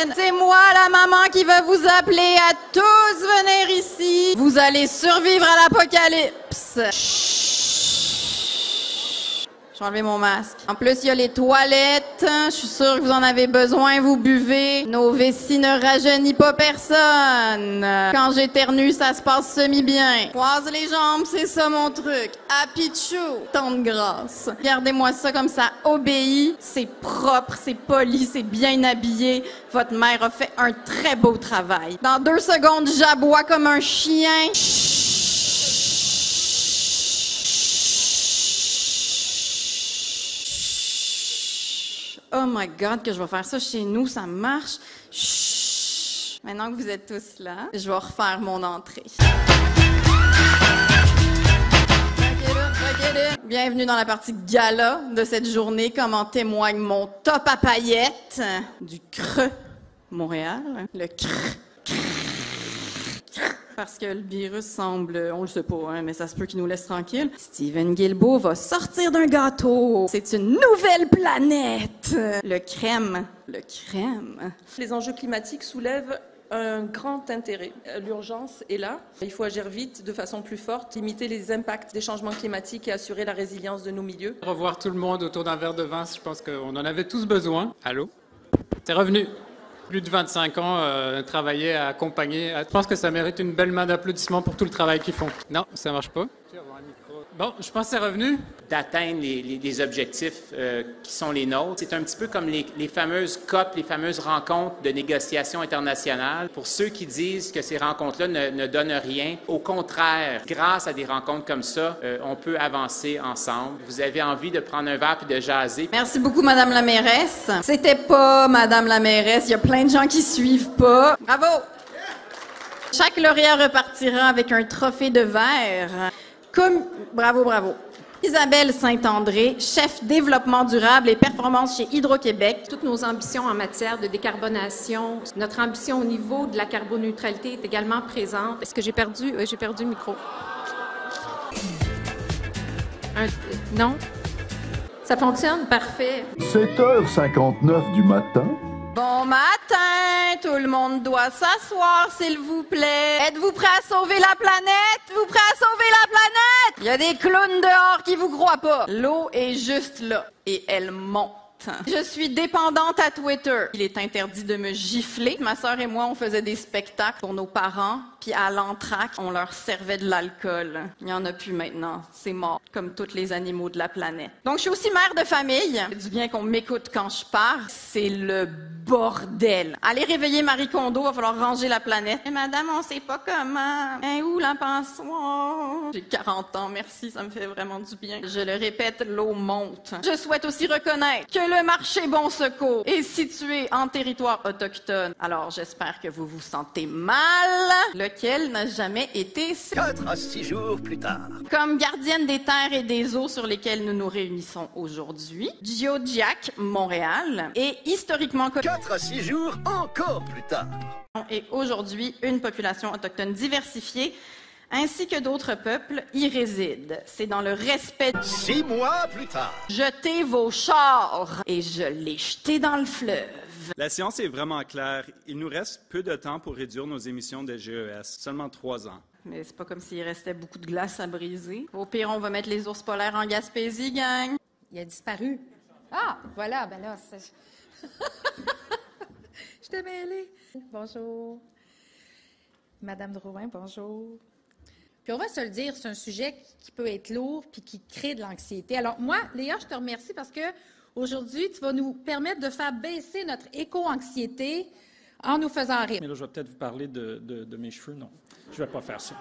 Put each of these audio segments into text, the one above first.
Caroline. C'est moi, la maman, qui va vous appeler à tous venir ici. Vous allez survivre à l'apocalypse. Je vais enlever mon masque. En plus, il y a les toilettes. Je suis sûre que vous en avez besoin, vous buvez. Nos vessies ne rajeunissent pas personne. Quand j'éternue, ça se passe semi-bien. Croise les jambes, c'est ça mon truc. Happy chou. Tant de grâce. Regardez-moi ça comme ça obéit. C'est propre, c'est poli, c'est bien habillé. Votre mère a fait un très beau travail. Dans 2 secondes, j'aboie comme un chien. Oh my God, que je vais faire ça chez nous, ça marche. Chut. Maintenant que vous êtes tous là, je vais refaire mon entrée. Bienvenue dans la partie gala de cette journée, comme en témoigne mon top à paillettes du Creux Montréal. Le Creux. Parce que le virus semble, on le sait pas, hein, mais ça se peut qu'il nous laisse tranquille. Steven Guilbeault va sortir d'un gâteau. C'est une nouvelle planète. Le crème. Le crème. Les enjeux climatiques soulèvent un grand intérêt. L'urgence est là. Il faut agir vite, de façon plus forte, limiter les impacts des changements climatiques et assurer la résilience de nos milieux. Revoir tout le monde autour d'un verre de vin, je pense qu'on en avait tous besoin. Allô? C'est revenu. Plus de 25 ans, travailler, à accompagner. Je pense que ça mérite une belle main d'applaudissements pour tout le travail qu'ils font. Non, ça marche pas. Bon, je pense que c'est revenu. D'atteindre les objectifs qui sont les nôtres. C'est un petit peu comme les fameuses COP, les fameuses rencontres de négociation internationale. Pour ceux qui disent que ces rencontres-là ne donnent rien, au contraire, grâce à des rencontres comme ça, on peut avancer ensemble. Vous avez envie de prendre un verre puis de jaser. Merci beaucoup, Madame la mairesse. C'était pas Madame la mairesse. Il y a plein de gens qui suivent pas. Bravo! Chaque lauréat repartira avec un trophée de verre. Bravo, bravo. Isabelle Saint-André, chef développement durable et performance chez Hydro-Québec. Toutes nos ambitions en matière de décarbonation, notre ambition au niveau de la carboneutralité est également présente. Est-ce que j'ai perdu? J'ai perdu le micro. Non? Ça fonctionne? Parfait. 7h59 du matin. Bon matin! Tout le monde doit s'asseoir, s'il vous plaît. Êtes-vous prêts à sauver la planète? Êtes-vous prêts à sauver la planète? Il y a des clowns dehors qui vous croient pas. L'eau est juste là et elle monte. Je suis dépendante à Twitter. Il est interdit de me gifler. Ma sœur et moi, on faisait des spectacles pour nos parents, puis à l'entracte, on leur servait de l'alcool. Il n'y en a plus maintenant. C'est mort, comme tous les animaux de la planète. Donc, je suis aussi mère de famille. C'est du bien qu'on m'écoute quand je pars. C'est le bordel. Allez réveiller Marie Kondo, va falloir ranger la planète. Mais madame, on sait pas comment. Hein, où la passoire? J'ai 40 ans, merci, ça me fait vraiment du bien. Je le répète, l'eau monte. Je souhaite aussi reconnaître que le marché Bon Secours est situé en territoire autochtone. Alors, j'espère que vous vous sentez mal, lequel n'a jamais été... 4 à 6 jours plus tard. Comme gardienne des terres et des eaux sur lesquelles nous nous réunissons aujourd'hui, Geodiac, Montréal, est historiquement... 4 à 6 jours encore plus tard. Et aujourd'hui, une population autochtone diversifiée, ainsi que d'autres peuples, y résident. C'est dans le respect... 6 mois plus tard. Jetez vos chars! Et je l'ai jeté dans le fleuve. La science est vraiment claire. Il nous reste peu de temps pour réduire nos émissions de GES. Seulement 3 ans. Mais c'est pas comme s'il restait beaucoup de glace à briser. Au pire, on va mettre les ours polaires en Gaspésie, gang. Il a disparu. Ah, voilà, ben là, c'est... Je t'ai mêlée. Bonjour. Madame Drouin, bonjour. Puis on va se le dire, c'est un sujet qui peut être lourd puis qui crée de l'anxiété. Alors moi, Léa, je te remercie parce que aujourd'hui, tu vas nous permettre de faire baisser notre éco-anxiété en nous faisant rire. Mais là, je vais peut-être vous parler de mes cheveux. Non, je ne vais pas faire ça.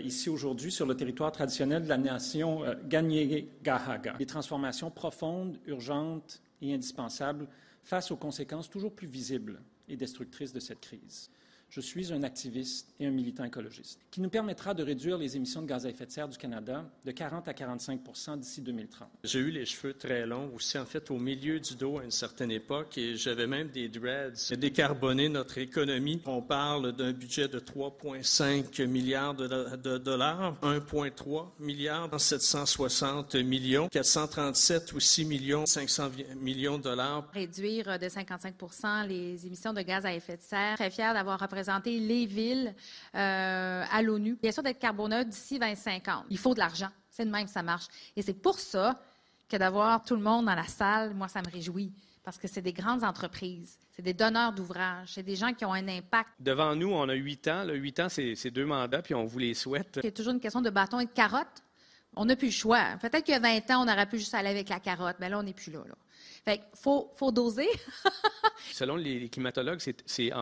Ici, aujourd'hui, sur le territoire traditionnel de la nation Kanien'kehá:ka. Des transformations profondes, urgentes et indispensables face aux conséquences toujours plus visibles et destructrices de cette crise. Je suis un activiste et un militant écologiste, qui nous permettra de réduire les émissions de gaz à effet de serre du Canada de 40 à 45 % d'ici 2030. J'ai eu les cheveux très longs aussi, en fait, au milieu du dos à une certaine époque, et j'avais même des dreads. Décarboner notre économie, on parle d'un budget de 3,5 milliards de dollars, 1,3 milliard, 760 millions, 437 aussi millions, 500 millions de dollars. Réduire de 55 % les émissions de gaz à effet de serre. Très fière d'avoir représenté les villes à l'ONU. Bien sûr, d'être carboneutre d'ici 2050. Il faut de l'argent. C'est de même que ça marche. Et c'est pour ça que d'avoir tout le monde dans la salle, moi, ça me réjouit. Parce que c'est des grandes entreprises, c'est des donneurs d'ouvrages, c'est des gens qui ont un impact. Devant nous, on a 8 ans. Là, 8 ans, c'est 2 mandats, puis on vous les souhaite. Il y a toujours une question de bâton et de carotte. On n'a plus le choix. Peut-être qu'il y a 20 ans, on aurait pu juste aller avec la carotte, mais là, on n'est plus là. Fait qu'il faut doser. Selon les climatologues, c'est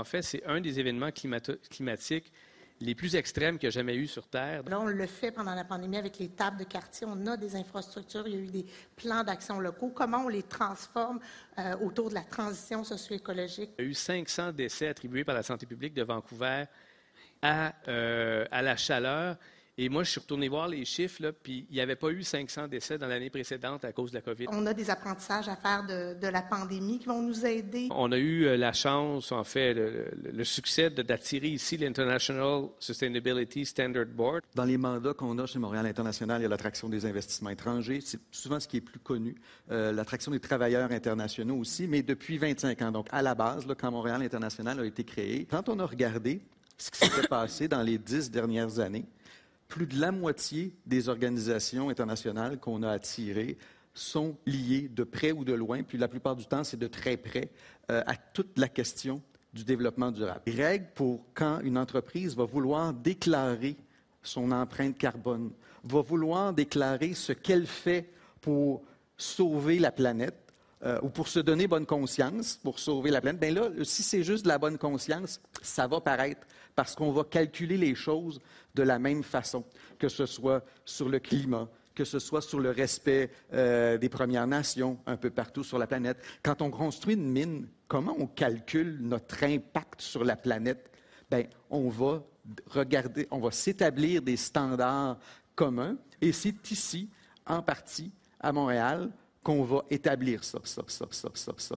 un des événements climatiques les plus extrêmes qu'il y a jamais eu sur Terre. Là, on le fait pendant la pandémie avec les tables de quartier. On a des infrastructures, il y a eu des plans d'action locaux. Comment on les transforme autour de la transition socio-écologique? Il y a eu 500 décès attribués par la santé publique de Vancouver à la chaleur. Et moi, je suis retourné voir les chiffres, là, puis il n'y avait pas eu 500 décès dans l'année précédente à cause de la COVID. On a des apprentissages à faire de la pandémie qui vont nous aider. On a eu la chance, en fait, le succès d'attirer ici l'International Sustainability Standard Board. Dans les mandats qu'on a chez Montréal International, il y a l'attraction des investissements étrangers. C'est souvent ce qui est plus connu. L'attraction des travailleurs internationaux aussi, mais depuis 25 ans. Donc, à la base, là, quand Montréal International a été créé, quand on a regardé ce qui s'était passé dans les 10 dernières années, plus de la moitié des organisations internationales qu'on a attirées sont liées de près ou de loin, puis la plupart du temps, c'est de très près, à toute la question du développement durable. Les règles pour quand une entreprise va vouloir déclarer son empreinte carbone, va vouloir déclarer ce qu'elle fait pour sauver la planète, ou pour se donner bonne conscience, pour sauver la planète, bien là, si c'est juste de la bonne conscience, ça va paraître, parce qu'on va calculer les choses de la même façon, que ce soit sur le climat, que ce soit sur le respect des Premières Nations un peu partout sur la planète. Quand on construit une mine, comment on calcule notre impact sur la planète? Bien, on va regarder, on va s'établir des standards communs, et c'est ici, en partie, à Montréal, qu'on va établir ça.